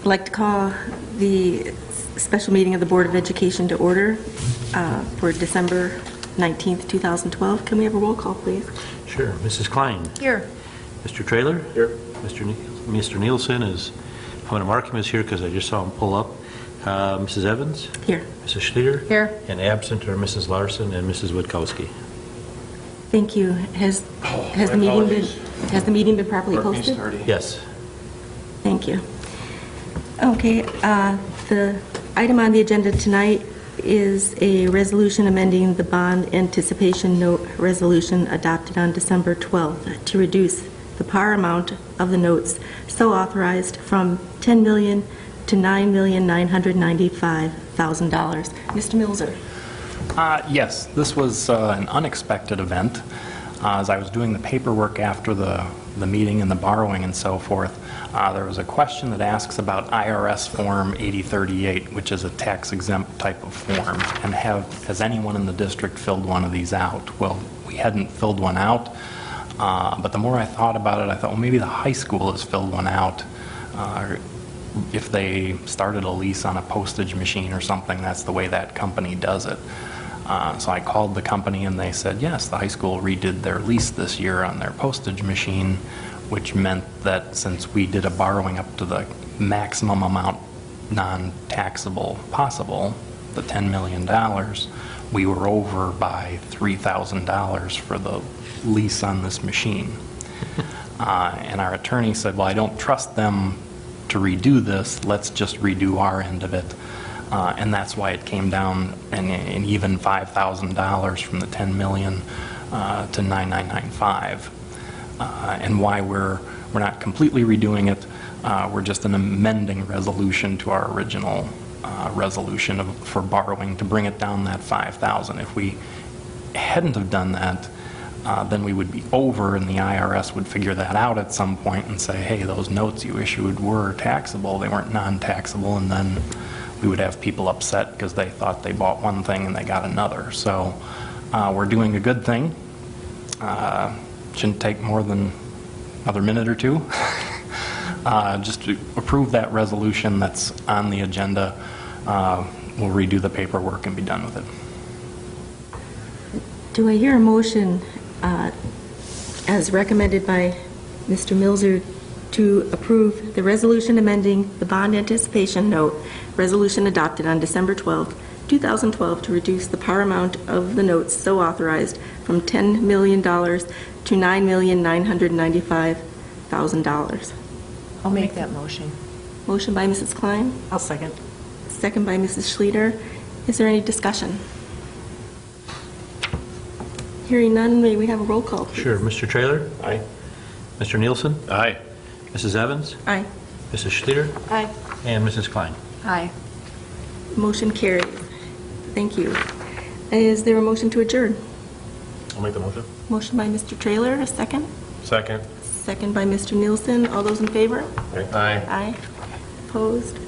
I'd like to call the special meeting of the Board of Education to order for December 19th, 2012. Can we have a roll call, please? Sure. Mrs. Klein. Here. Mr. Traylor. Here. Mr. Nielsen is, I'm going to mark him as here because I just saw him pull up. Mrs. Evans. Here. Mrs. Schlieder. Here. And absent are Mrs. Larson and Mrs. Witkowski. Thank you. Has the meeting been properly posted? Yes. Thank you. Okay, the item on the agenda tonight is a resolution amending the bond anticipation note resolution adopted on December 12th to reduce the par amount of the notes so authorized from $10 million to $9,995,000. Mr. Milzer. Yes, this was an unexpected event. As I was doing the paperwork after the meeting and the borrowing and so forth, there was a question that asks about IRS Form 8038, which is a tax-exempt type of form, and has anyone in the district filled one of these out? Well, we hadn't filled one out, but the more I thought about it, I thought, well, maybe the high school has filled one out. If they started a lease on a postage machine or something, that's the way that company does it. So I called the company and they said, yes, the high school redid their lease this year on their postage machine, which meant that since we did a borrowing up to the maximum amount non-taxable possible, the $10 million, we were over by $3,000 for the lease on this machine. And our attorney said, well, I don't trust them to redo this, let's just redo our end of it. And that's why it came down an even $5,000 from the $10 million to $9,995. And why we're not completely redoing it, we're just an amending resolution to our original resolution for borrowing to bring it down that $5,000. If we hadn't have done that, then we would be over, and the IRS would figure that out at some point and say, hey, those notes you issued were taxable, they weren't non-taxable, and then we would have people upset because they thought they bought one thing and they got another. So we're doing a good thing. Shouldn't take more than another minute or two. Just to approve that resolution that's on the agenda. We'll redo the paperwork and be done with it. Do I hear a motion as recommended by Mr. Milzer to approve the resolution amending the bond anticipation note resolution adopted on December 12, 2012 to reduce the par amount of the notes so authorized from $10 million to $9,995,000? I'll make that motion. Motion by Mrs. Klein. I'll second. Second by Mrs. Schlieder. Is there any discussion? Hearing none, may we have a roll call, please? Sure. Mr. Traylor. Aye. Mr. Nielsen. Aye. Mrs. Evans. Aye. Mrs. Schlieder. Aye. And Mrs. Klein. Aye. Motion carries. Thank you. Is there a motion to adjourn? I'll make the motion. Motion by Mr. Traylor, a second. Second. Second by Mr. Nielsen. All those in favor? Aye. Aye. Opposed?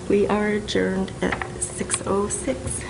We are adjourned at 6:06.